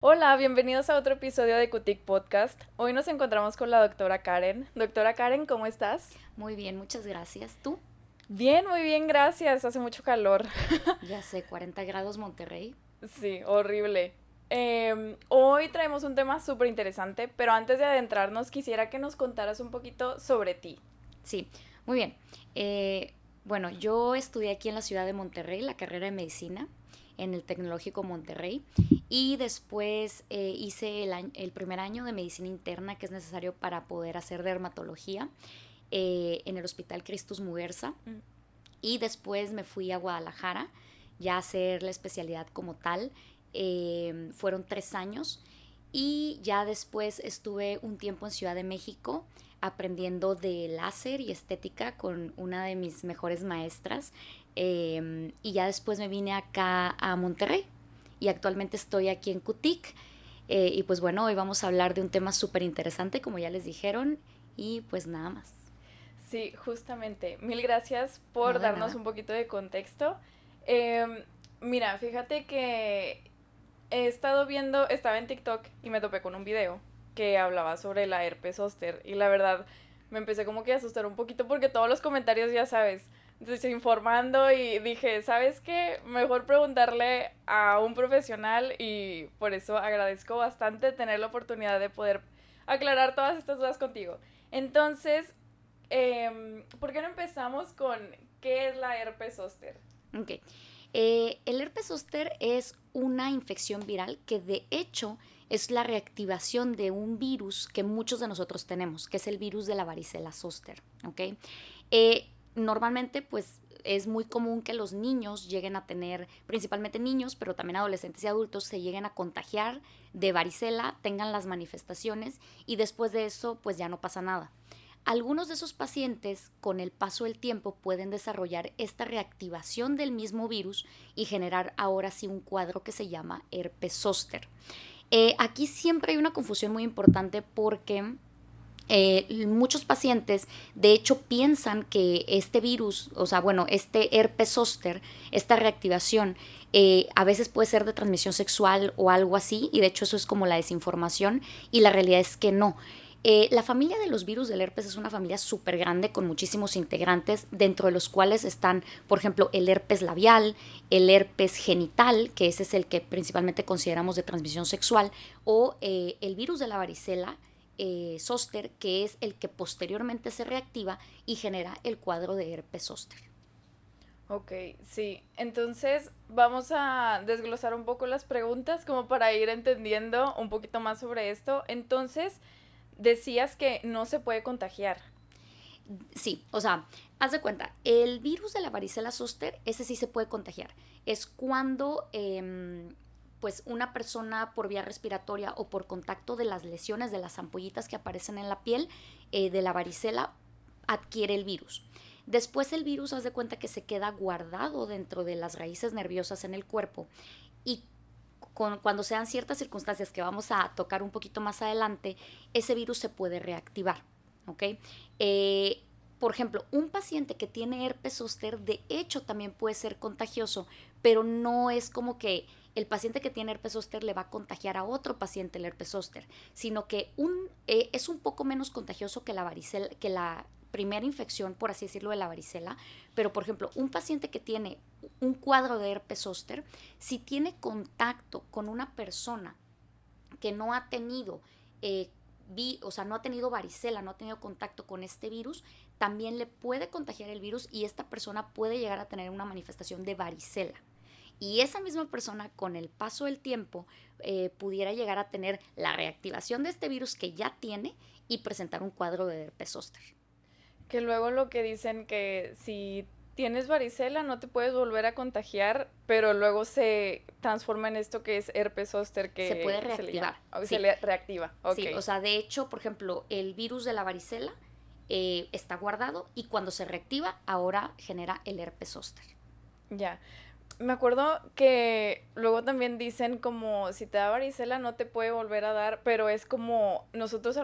Hola, bienvenidos a otro episodio de Cutic Podcast. Hoy nos encontramos con la doctora Karen. Doctora Karen, ¿cómo estás? Muy bien, muchas gracias. ¿Tú? Bien, muy bien, gracias. Hace mucho calor. Ya sé, 40 grados Monterrey. Sí, horrible. Hoy traemos un tema súper interesante, pero antes de adentrarnos quisiera que nos contaras un poquito sobre ti. Sí, muy bien. Bueno, yo estudié aquí en la ciudad de Monterrey la carrera de medicina en el Tecnológico Monterrey y después hice el primer año de medicina interna que es necesario para poder hacer dermatología en el Hospital Christus Muguerza Mm. y después me fui a Guadalajara ya a hacer la especialidad como tal. Fueron 3 años y ya después estuve un tiempo en Ciudad de México aprendiendo de láser y estética con una de mis mejores maestras. Y ya después me vine acá a Monterrey y actualmente estoy aquí en Cutic. Y pues bueno, hoy vamos a hablar de un tema súper interesante, como ya les dijeron, y pues nada más. Sí, justamente. Mil gracias por No de darnos nada. un poquito de contexto. Em, Mira, fíjate que he estado viendo, estaba en TikTok y me topé con un video que hablaba sobre la herpes zóster y la verdad me empecé como que a asustar un poquito porque todos los comentarios ya sabes, desinformando y dije, ¿sabes qué? Mejor preguntarle a un profesional y por eso agradezco bastante tener la oportunidad de poder aclarar todas estas dudas contigo. Entonces, ¿por qué no empezamos con qué es la herpes zóster? Ok. El herpes zóster es una infección viral que de hecho es la reactivación de un virus que muchos de nosotros tenemos, que es el virus de la varicela zóster. ¿Ok? Normalmente pues es muy común que los niños lleguen a tener, principalmente niños, pero también adolescentes y adultos, se lleguen a contagiar de varicela, tengan las manifestaciones y después de eso pues ya no pasa nada. Algunos de esos pacientes con el paso del tiempo pueden desarrollar esta reactivación del mismo virus y generar ahora sí un cuadro que se llama herpes zóster. Aquí siempre hay una confusión muy importante porque muchos pacientes de hecho piensan que este virus, o sea, bueno, este herpes zóster, esta reactivación, a veces puede ser de transmisión sexual o algo así, y de hecho eso es como la desinformación, y la realidad es que no. La familia de los virus del herpes es una familia súper grande con muchísimos integrantes, dentro de los cuales están, por ejemplo, el herpes labial, el herpes genital, que ese es el que principalmente consideramos de transmisión sexual, o el virus de la varicela, zóster, que es el que posteriormente se reactiva y genera el cuadro de herpes zóster. Ok, sí. Entonces vamos a desglosar un poco las preguntas como para ir entendiendo un poquito más sobre esto. Entonces, decías que no se puede contagiar. Sí, o sea, haz de cuenta, el virus de la varicela zóster, ese sí se puede contagiar. Es cuando pues una persona por vía respiratoria o por contacto de las lesiones de las ampollitas que aparecen en la piel de la varicela adquiere el virus. Después el virus, haz de cuenta que se queda guardado dentro de las raíces nerviosas en el cuerpo y cuando sean ciertas circunstancias que vamos a tocar un poquito más adelante, ese virus se puede reactivar. ¿Ok? Eh, por ejemplo, un paciente que tiene herpes zóster, de hecho, también puede ser contagioso, pero no es como que el paciente que tiene herpes zóster le va a contagiar a otro paciente el herpes zóster, sino que es un poco menos contagioso que la varicela, que la primera infección, por así decirlo, de la varicela. Pero, por ejemplo, un paciente que tiene un cuadro de herpes zóster, si tiene contacto con una persona que no ha tenido o sea, no ha tenido varicela, no ha tenido contacto con este virus, también le puede contagiar el virus y esta persona puede llegar a tener una manifestación de varicela. Y esa misma persona, con el paso del tiempo, pudiera llegar a tener la reactivación de este virus que ya tiene y presentar un cuadro de herpes zóster. Que luego lo que dicen que si tienes varicela no te puedes volver a contagiar, pero luego se transforma en esto que es herpes zóster Se puede que se le llama, reactivar, o se sí. le reactiva. Ok, Sí, o sea, de hecho, por ejemplo, el virus de la varicela está guardado y cuando se reactiva, ahora genera el herpes zóster. ya. Me acuerdo que luego también dicen como si te da varicela no te puede volver a dar, pero es como nosotros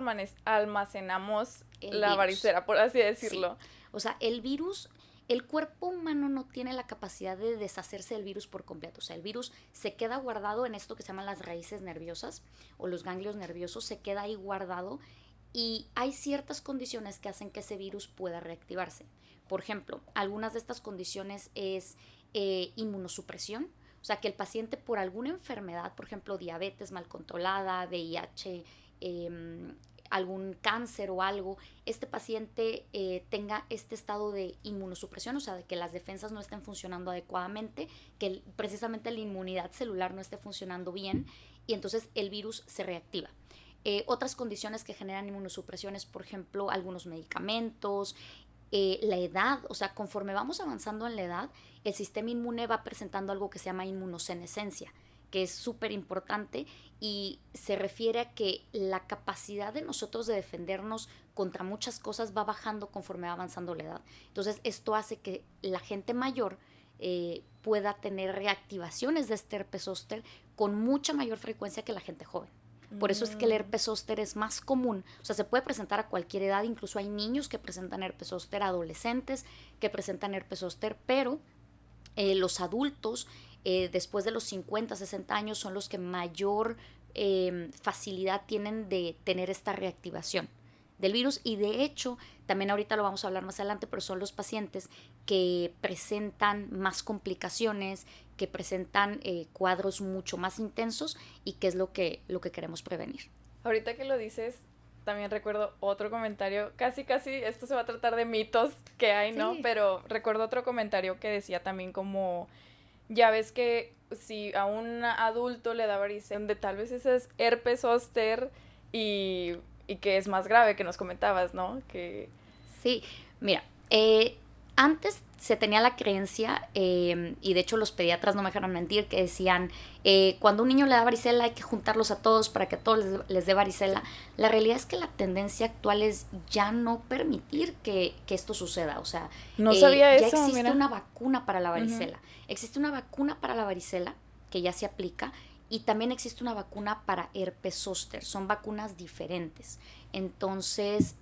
almacenamos El la virus. varicela, por así Sí. decirlo. O sea, el virus. El cuerpo humano no tiene la capacidad de deshacerse del virus por completo. O sea, el virus se queda guardado en esto que se llaman las raíces nerviosas o los ganglios nerviosos, se queda ahí guardado y hay ciertas condiciones que hacen que ese virus pueda reactivarse. Por ejemplo, algunas de estas condiciones es inmunosupresión, o sea, que el paciente por alguna enfermedad, por ejemplo, diabetes mal controlada, VIH, algún cáncer o algo, este paciente tenga este estado de inmunosupresión, o sea, de que las defensas no estén funcionando adecuadamente, que precisamente la inmunidad celular no esté funcionando bien y entonces el virus se reactiva. Otras condiciones que generan inmunosupresiones, por ejemplo, algunos medicamentos, la edad, o sea, conforme vamos avanzando en la edad, el sistema inmune va presentando algo que se llama inmunosenescencia, que es súper importante y se refiere a que la capacidad de nosotros de defendernos contra muchas cosas va bajando conforme va avanzando la edad. Entonces, esto hace que la gente mayor pueda tener reactivaciones de este herpes zóster con mucha mayor frecuencia que la gente joven. Por eso es que el herpes zóster es más común, o sea, se puede presentar a cualquier edad, incluso hay niños que presentan herpes zóster, adolescentes que presentan herpes zóster, pero los adultos después de los 50, 60 años son los que mayor facilidad tienen de tener esta reactivación del virus y de hecho, también ahorita lo vamos a hablar más adelante, pero son los pacientes que presentan más complicaciones, que presentan cuadros mucho más intensos y que es lo que queremos prevenir. Ahorita que lo dices, también recuerdo otro comentario, casi esto se va a tratar de mitos que hay, ¿no? Sí. Pero recuerdo otro comentario que decía también como, ya ves que si a un adulto le da varicela, donde tal vez ese es herpes zóster y que es más grave, que nos comentabas, ¿no? Que... Sí, mira, antes se tenía la creencia, y de hecho los pediatras no me dejaron mentir, que decían, cuando un niño le da varicela hay que juntarlos a todos para que a todos les dé varicela. La realidad es que la tendencia actual es ya no permitir que esto suceda. O sea, no sabía ya eso, existe mira. una vacuna para la varicela. Existe una vacuna para la varicela que ya se aplica y también existe una vacuna para herpes zóster. Son vacunas diferentes. Entonces,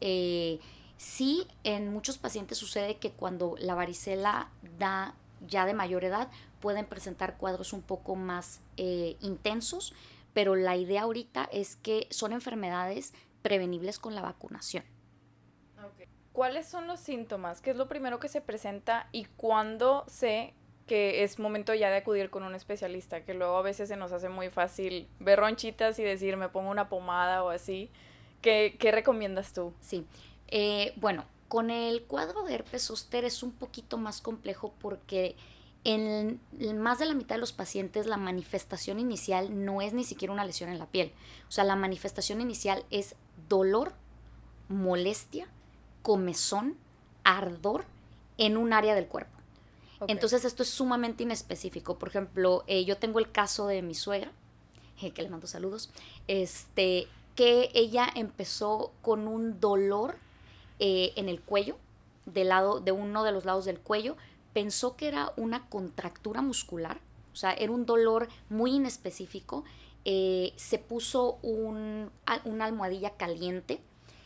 sí, en muchos pacientes sucede que cuando la varicela da ya de mayor edad pueden presentar cuadros un poco más intensos, pero la idea ahorita es que son enfermedades prevenibles con la vacunación. Okay. ¿Cuáles son los síntomas? ¿Qué es lo primero que se presenta y cuándo sé que es momento ya de acudir con un especialista? Que luego a veces se nos hace muy fácil ver ronchitas y decir me pongo una pomada o así. ¿Qué recomiendas tú? Sí, bueno, con el cuadro de herpes zóster es un poquito más complejo porque en más de la mitad de los pacientes la manifestación inicial no es ni siquiera una lesión en la piel. O sea, la manifestación inicial es dolor, molestia, comezón, ardor en un área del cuerpo. Okay. Entonces esto es sumamente inespecífico. Por ejemplo, yo tengo el caso de mi suegra, que le mando saludos, que ella empezó con un dolor en el cuello, de uno de los lados del cuello, pensó que era una contractura muscular, o sea, era un dolor muy inespecífico, se puso una almohadilla caliente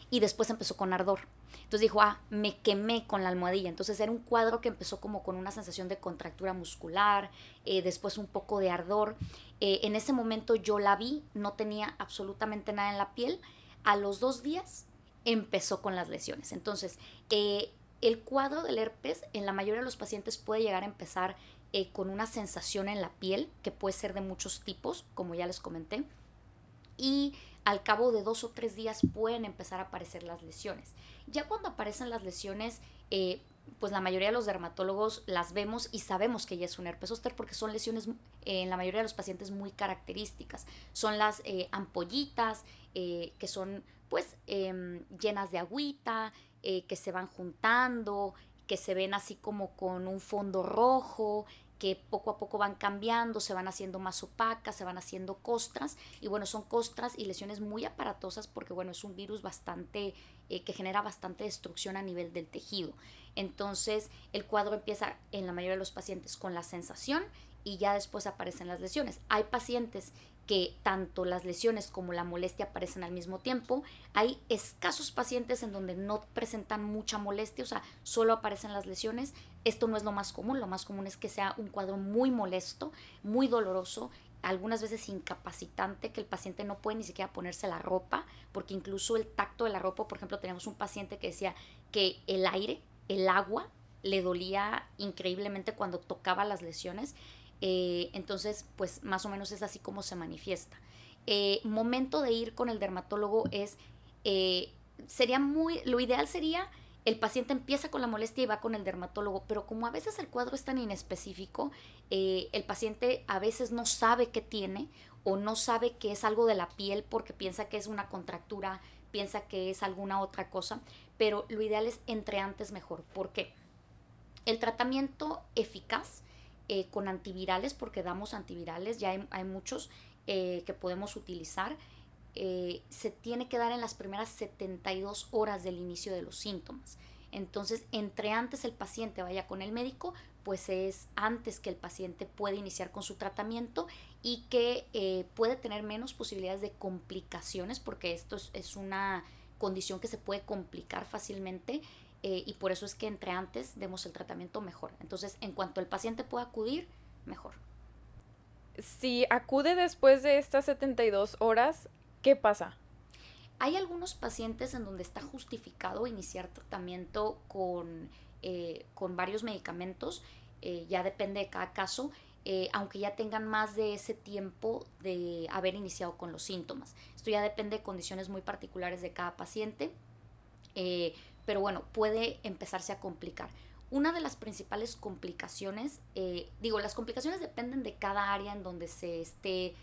y después empezó con ardor. Entonces dijo, me quemé con la almohadilla. Entonces era un cuadro que empezó como con una sensación de contractura muscular, después un poco de ardor. En ese momento yo la vi, no tenía absolutamente nada en la piel. A los 2 días empezó con las lesiones. Entonces, el cuadro del herpes en la mayoría de los pacientes puede llegar a empezar con una sensación en la piel, que puede ser de muchos tipos, como ya les comenté. Y al cabo de 2 o 3 días pueden empezar a aparecer las lesiones. Ya cuando aparecen las lesiones, pues la mayoría de los dermatólogos las vemos y sabemos que ya es un herpes zóster porque son lesiones en la mayoría de los pacientes muy características. Son las ampollitas que son pues llenas de agüita, que se van juntando, que se ven así como con un fondo rojo, que poco a poco van cambiando, se van haciendo más opacas, se van haciendo costras, y bueno, son costras y lesiones muy aparatosas porque bueno, es un virus bastante, que genera bastante destrucción a nivel del tejido. Entonces, el cuadro empieza en la mayoría de los pacientes con la sensación y ya después aparecen las lesiones. Hay pacientes que tanto las lesiones como la molestia aparecen al mismo tiempo. Hay escasos pacientes en donde no presentan mucha molestia, o sea, solo aparecen las lesiones. Esto no es lo más común es que sea un cuadro muy molesto, muy doloroso, algunas veces incapacitante, que el paciente no puede ni siquiera ponerse la ropa, porque incluso el tacto de la ropa, por ejemplo, tenemos un paciente que decía que el aire, el agua, le dolía increíblemente cuando tocaba las lesiones. Entonces, pues más o menos es así como se manifiesta. Momento de ir con el dermatólogo es, eh, lo ideal sería el paciente empieza con la molestia y va con el dermatólogo, pero como a veces el cuadro es tan inespecífico, el paciente a veces no sabe qué tiene o no sabe que es algo de la piel porque piensa que es una contractura, piensa que es alguna otra cosa, pero lo ideal es entre antes mejor. ¿Por qué? El tratamiento eficaz con antivirales, porque damos antivirales, ya hay muchos que podemos utilizar, se tiene que dar en las primeras 72 horas del inicio de los síntomas. Entonces, entre antes el paciente vaya con el médico, pues es antes que el paciente puede iniciar con su tratamiento y que puede tener menos posibilidades de complicaciones, porque esto es una condición que se puede complicar fácilmente, y por eso es que entre antes demos el tratamiento mejor. Entonces, en cuanto el paciente pueda acudir, mejor. Si acude después de estas 72 horas, ¿qué pasa? Hay algunos pacientes en donde está justificado iniciar tratamiento con varios medicamentos, ya depende de cada caso, aunque ya tengan más de ese tiempo de haber iniciado con los síntomas. Esto ya depende de condiciones muy particulares de cada paciente, eh, pero bueno, puede empezarse a complicar. Una de las principales complicaciones, las complicaciones dependen de cada área en donde se esté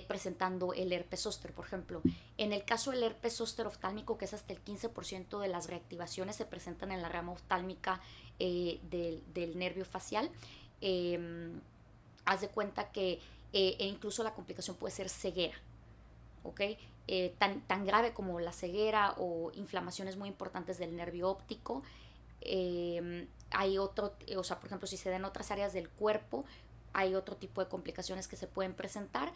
presentando el herpes zóster. Por ejemplo, en el caso del herpes zóster oftálmico, que es hasta el 15% de las reactivaciones se presentan en la rama oftálmica del nervio facial, eh, haz de cuenta que incluso la complicación puede ser ceguera, ¿ok? Tan grave como la ceguera o inflamaciones muy importantes del nervio óptico. Hay otro, o sea, por ejemplo, si se da en otras áreas del cuerpo, hay otro tipo de complicaciones que se pueden presentar,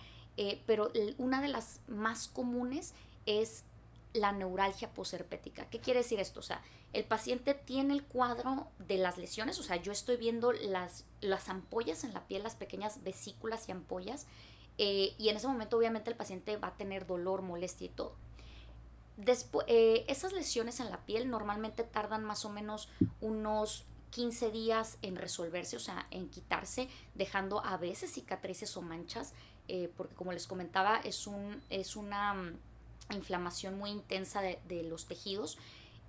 pero una de las más comunes es la neuralgia posherpética. ¿Qué quiere decir esto? O sea, el paciente tiene el cuadro de las lesiones, o sea, yo estoy viendo las ampollas en la piel, las pequeñas vesículas y ampollas, y en ese momento obviamente el paciente va a tener dolor, molestia y todo. Esas lesiones en la piel normalmente tardan más o menos unos 15 días en resolverse, o sea, en quitarse, dejando a veces cicatrices o manchas, porque como les comentaba, es una inflamación muy intensa de los tejidos.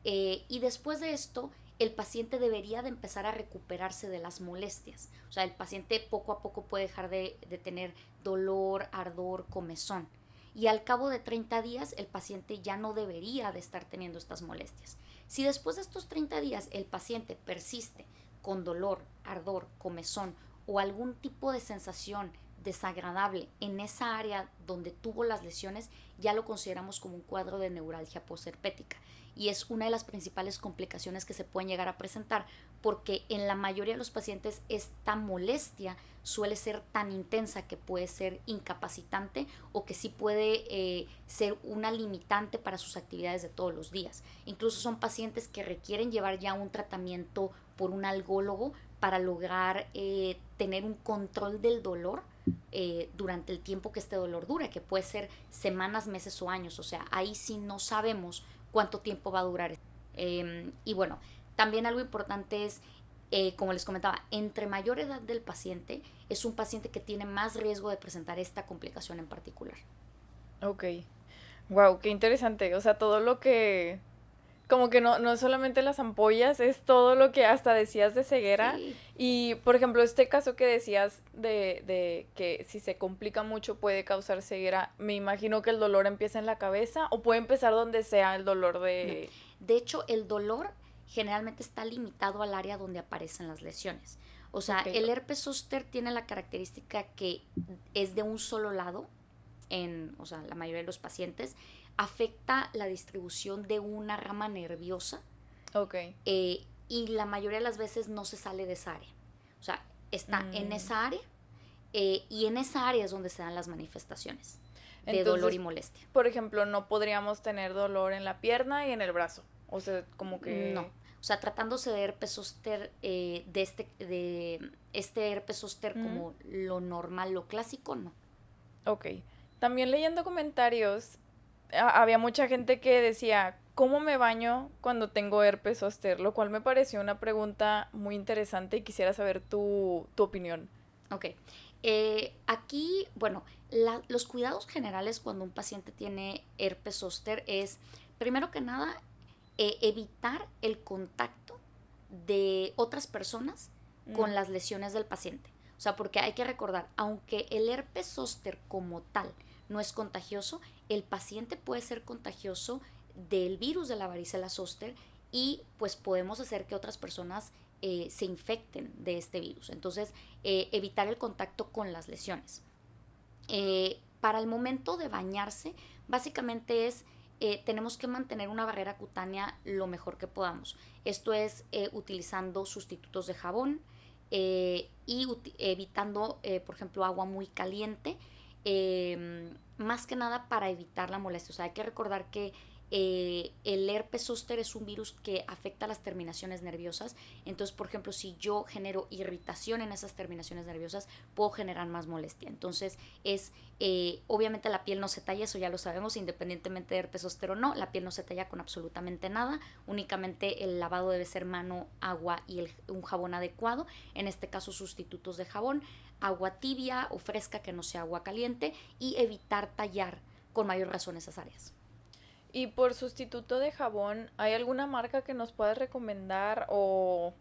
Y después de esto, el paciente debería de empezar a recuperarse de las molestias. O sea, el paciente poco a poco puede dejar de tener dolor, ardor, comezón. Y al cabo de 30 días el paciente ya no debería de estar teniendo estas molestias. Si después de estos 30 días el paciente persiste con dolor, ardor, comezón o algún tipo de sensación desagradable en esa área donde tuvo las lesiones, ya lo consideramos como un cuadro de neuralgia posherpética. Y es una de las principales complicaciones que se pueden llegar a presentar, porque en la mayoría de los pacientes esta molestia suele ser tan intensa que puede ser incapacitante o que sí puede ser una limitante para sus actividades de todos los días. Incluso son pacientes que requieren llevar ya un tratamiento por un algólogo para lograr tener un control del dolor durante el tiempo que este dolor dura, que puede ser semanas, meses o años. O sea, ahí sí no sabemos cuánto tiempo va a durar. Y bueno, también algo importante es, como les comentaba, entre mayor edad del paciente, es un paciente que tiene más riesgo de presentar esta complicación en particular. Ok. Wow, qué interesante. O sea, todo lo que... Como que no es solamente las ampollas, es todo lo que hasta decías de ceguera. Sí, Y, por ejemplo, este caso que decías de que si se complica mucho puede causar ceguera, me imagino que el dolor empieza en la cabeza o puede empezar donde sea el dolor no. de... De hecho, el dolor generalmente está limitado al área donde aparecen las lesiones. O sea, Ok. el herpes zóster tiene la característica que es de un solo lado, o sea, la mayoría de los pacientes, afecta la distribución de una rama nerviosa, Ok. y la mayoría de las veces no se sale de esa área. O sea, está en Mm, esa área y en esa área es donde se dan las manifestaciones de Entonces, dolor y molestia. por ejemplo, no podríamos tener dolor en la pierna y en el brazo. O sea, como No. que... O sea, tratándose de herpes zóster, de este herpes zóster Ujú. como lo normal, lo clásico, no. Ok. También leyendo comentarios, había mucha gente que decía, ¿cómo me baño cuando tengo herpes zóster? Lo cual me pareció una pregunta muy interesante y quisiera saber tu opinión. Ok. Aquí, bueno, los cuidados generales cuando un paciente tiene herpes zóster es, primero que nada, evitar el contacto de otras personas Mm, con las lesiones del paciente. O sea, porque hay que recordar, aunque el herpes zóster como tal no es contagioso, el paciente puede ser contagioso del virus de la varicela zóster y pues podemos hacer que otras personas se infecten de este virus. Entonces, evitar el contacto con las lesiones. Para el momento de bañarse, básicamente tenemos que mantener una barrera cutánea lo mejor que podamos. Esto es utilizando sustitutos de jabón y evitando, por ejemplo, agua muy caliente, más que nada para evitar la molestia. O sea, hay que recordar que el herpes zóster es un virus que afecta las terminaciones nerviosas. Entonces, por ejemplo, si yo genero irritación en esas terminaciones nerviosas, puedo generar más molestia. Entonces, obviamente la piel no se talla, eso ya lo sabemos, independientemente de herpes zóster o no, la piel no se talla con absolutamente nada, únicamente el lavado debe ser mano, agua y un jabón adecuado, en este caso sustitutos de jabón, agua tibia o fresca que no sea agua caliente y evitar tallar con mayor razón esas áreas. Y por sustituto de jabón, ¿hay alguna marca que nos puedas recomendar o...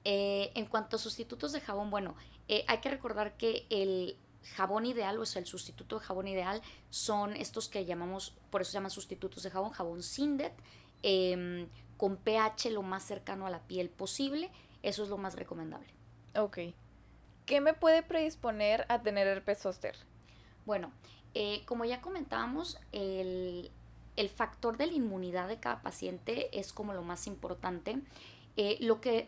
En cuanto a sustitutos de jabón, bueno, hay que recordar que el jabón ideal, o sea, el sustituto de jabón ideal, son estos que llamamos, por eso se llaman sustitutos de jabón, jabón Sindet, con pH lo más cercano a la piel posible, eso es lo más recomendable. Ok. ¿Qué me puede predisponer a tener herpes zóster? Bueno, como ya comentábamos, el factor de la inmunidad de cada paciente es como lo más importante.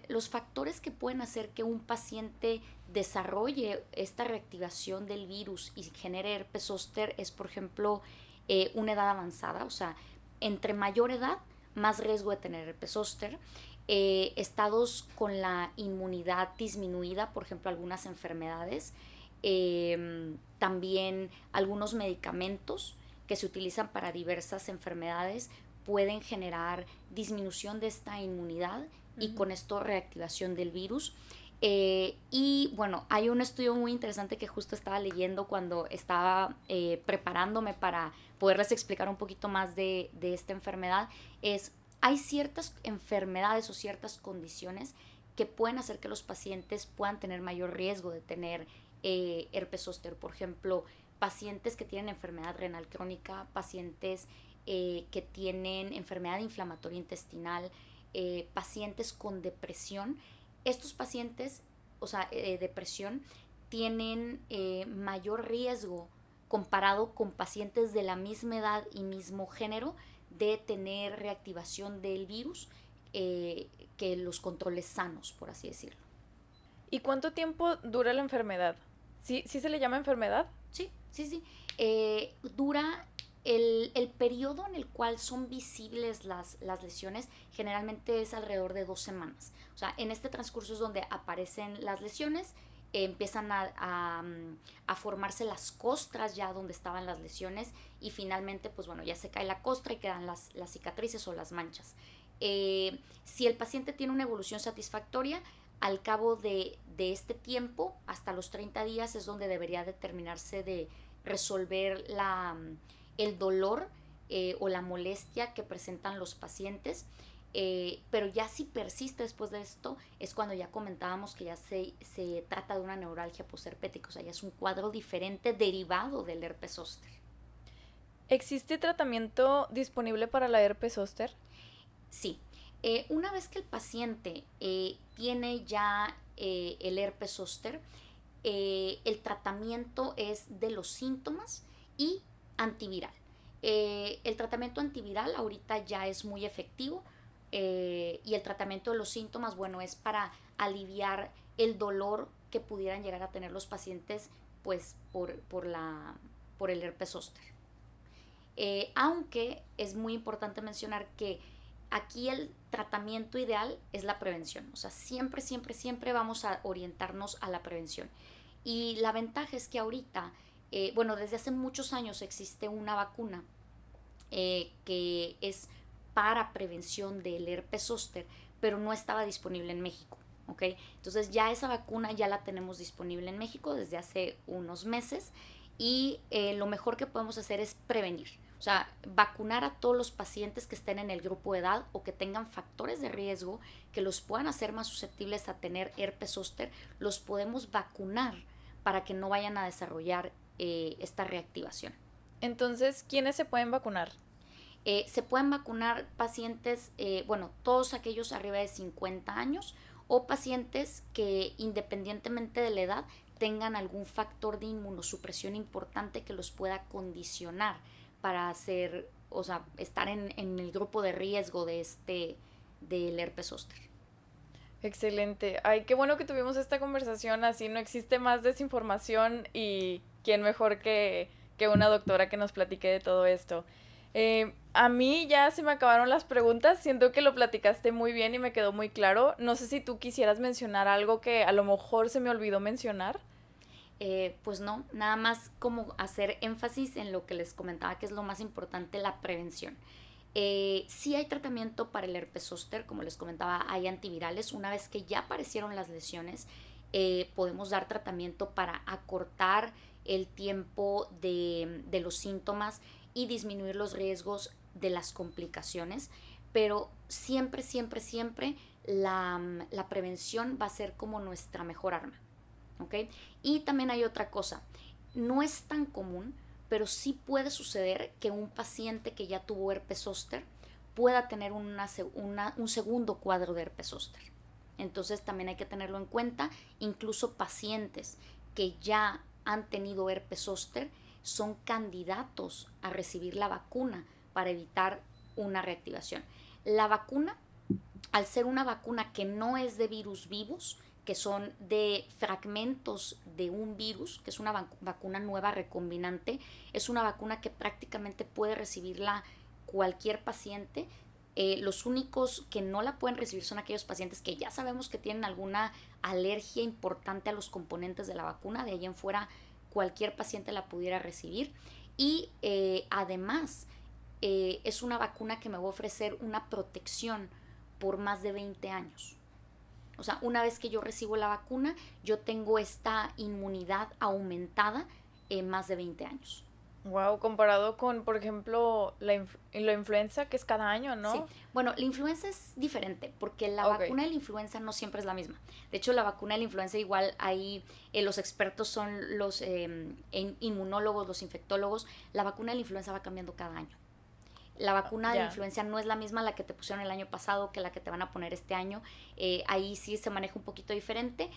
Los factores que pueden hacer que un paciente desarrolle esta reactivación del virus y genere herpes zóster es, por ejemplo, una edad avanzada, o sea, entre mayor edad, más riesgo de tener herpes zóster. Estados con la inmunidad disminuida, por ejemplo, algunas enfermedades, también algunos medicamentos que se utilizan para diversas enfermedades pueden generar disminución de esta inmunidad y Ujú. con esto reactivación del virus. Y bueno, hay un estudio muy interesante que justo estaba leyendo cuando estaba preparándome para poderles explicar un poquito más de esta enfermedad. Hay ciertas enfermedades o ciertas condiciones que pueden hacer que los pacientes puedan tener mayor riesgo de tener herpes zóster. Por ejemplo, pacientes que tienen enfermedad renal crónica, pacientes que tienen enfermedad inflamatoria intestinal, pacientes con depresión. Estos pacientes, o sea, depresión, tienen mayor riesgo comparado con pacientes de la misma edad y mismo género de tener reactivación del virus que los controles sanos, por así decirlo. ¿Y cuánto tiempo dura la enfermedad? ¿Sí, sí se le llama enfermedad? Sí, sí, sí. Dura el periodo en el cual son visibles las lesiones, generalmente es alrededor de 2 semanas. O sea, en este transcurso es donde aparecen las lesiones, empiezan a formarse las costras ya donde estaban las lesiones y finalmente, pues bueno, ya se cae la costra y quedan las cicatrices o las manchas. Si el paciente tiene una evolución satisfactoria, al cabo de este tiempo, hasta los 30 días, es donde debería determinarse de resolver el dolor o la molestia que presentan los pacientes. Pero ya si persiste después de esto, es cuando ya comentábamos que ya se trata de una neuralgia posherpética, o sea, ya es un cuadro diferente derivado del herpes zóster. ¿Existe tratamiento disponible para la herpes zóster? Sí, una vez que el paciente tiene ya el herpes zóster, el tratamiento es de los síntomas y antiviral. El tratamiento antiviral ahorita ya es muy efectivo y el tratamiento de los síntomas, bueno, es para aliviar el dolor que pudieran llegar a tener los pacientes pues por el herpes zóster. Aunque es muy importante mencionar que aquí el tratamiento ideal es la prevención. O sea, siempre, siempre, siempre vamos a orientarnos a la prevención. Y la ventaja es que ahorita, desde hace muchos años existe una vacuna que es para prevención del herpes zóster, pero no estaba disponible en México. ¿Okay? Entonces ya esa vacuna ya la tenemos disponible en México desde hace unos meses y lo mejor que podemos hacer es prevenir. O sea, vacunar a todos los pacientes que estén en el grupo de edad o que tengan factores de riesgo que los puedan hacer más susceptibles a tener herpes zóster, los podemos vacunar para que no vayan a desarrollar esta reactivación. Entonces, ¿quiénes se pueden vacunar? Se pueden vacunar pacientes, todos aquellos arriba de 50 años o pacientes que independientemente de la edad tengan algún factor de inmunosupresión importante que los pueda condicionar para estar en el grupo de riesgo del herpes zóster. Excelente. Ay, qué bueno que tuvimos esta conversación, así no existe más desinformación y quién mejor que una doctora que nos platique de todo esto. A mí ya se me acabaron las preguntas, siento que lo platicaste muy bien y me quedó muy claro. No sé si tú quisieras mencionar algo que a lo mejor se me olvidó mencionar. Pues no, nada más como hacer énfasis en lo que les comentaba que es lo más importante, la prevención. Sí hay tratamiento para el herpes zóster, como les comentaba, hay antivirales. Una vez que ya aparecieron las lesiones, podemos dar tratamiento para acortar el tiempo de los síntomas y disminuir los riesgos de las complicaciones, pero siempre, siempre, siempre la prevención va a ser como nuestra mejor arma. ¿Okay? Y también hay otra cosa, no es tan común, pero sí puede suceder que un paciente que ya tuvo herpes zóster pueda tener un segundo cuadro de herpes zóster. Entonces también hay que tenerlo en cuenta, incluso pacientes que ya han tenido herpes zóster son candidatos a recibir la vacuna para evitar una reactivación. La vacuna, al ser una vacuna que no es de virus vivos, que son de fragmentos de un virus, que es una vacuna nueva recombinante, es una vacuna que prácticamente puede recibirla cualquier paciente. Los únicos que no la pueden recibir son aquellos pacientes que ya sabemos que tienen alguna alergia importante a los componentes de la vacuna. De ahí en fuera cualquier paciente la pudiera recibir. Y además es una vacuna que me va a ofrecer una protección por más de 20 años. O sea, una vez que yo recibo la vacuna, yo tengo esta inmunidad aumentada en más de 20 años. Wow, comparado con, por ejemplo, la influenza, que es cada año, ¿no? Sí, bueno, la influenza es diferente porque la vacuna de la influenza no siempre es la misma. De hecho, la vacuna de la influenza igual ahí los expertos son los inmunólogos, los infectólogos. La vacuna de la influenza va cambiando cada año. La vacuna de la influenza no es la misma la que te pusieron el año pasado que la que te van a poner este año. Ahí sí se maneja un poquito diferente.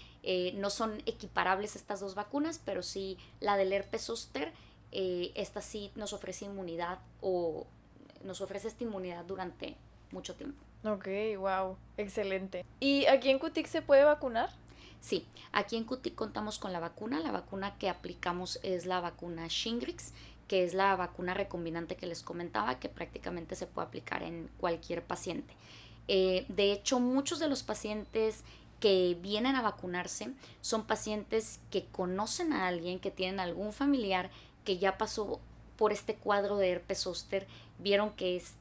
No son equiparables estas dos vacunas, pero sí la del herpes zóster, esta sí nos ofrece inmunidad o nos ofrece esta inmunidad durante mucho tiempo. Ok, wow, excelente. ¿Y aquí en Cutic se puede vacunar? Sí, aquí en Cutic contamos con la vacuna que aplicamos es la vacuna Shingrix, que es la vacuna recombinante que les comentaba, que prácticamente se puede aplicar en cualquier paciente. De hecho, muchos de los pacientes que vienen a vacunarse son pacientes que conocen a alguien, que tienen algún familiar que ya pasó por este cuadro de herpes zóster, vieron que es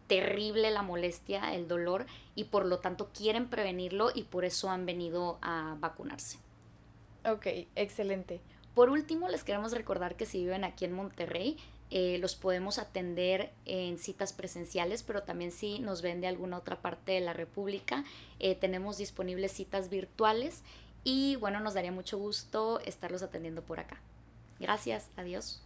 terrible la molestia, el dolor, y por lo tanto quieren prevenirlo y por eso han venido a vacunarse. Ok, excelente. Por último, les queremos recordar que si viven aquí en Monterrey, los podemos atender en citas presenciales, pero también si nos ven de alguna otra parte de la República, tenemos disponibles citas virtuales y bueno, nos daría mucho gusto estarlos atendiendo por acá. Gracias, adiós.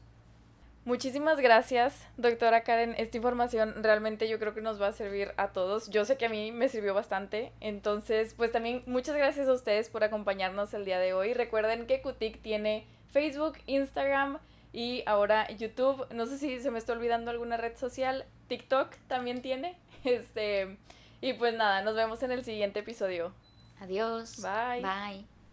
Muchísimas gracias, doctora Karen. Esta información realmente yo creo que nos va a servir a todos. Yo sé que a mí me sirvió bastante. Entonces, pues también muchas gracias a ustedes por acompañarnos el día de hoy. Recuerden que Cutic tiene Facebook, Instagram y ahora YouTube. No sé si se me está olvidando alguna red social. TikTok también tiene. Y pues nada, nos vemos en el siguiente episodio. Adiós. Bye. Bye.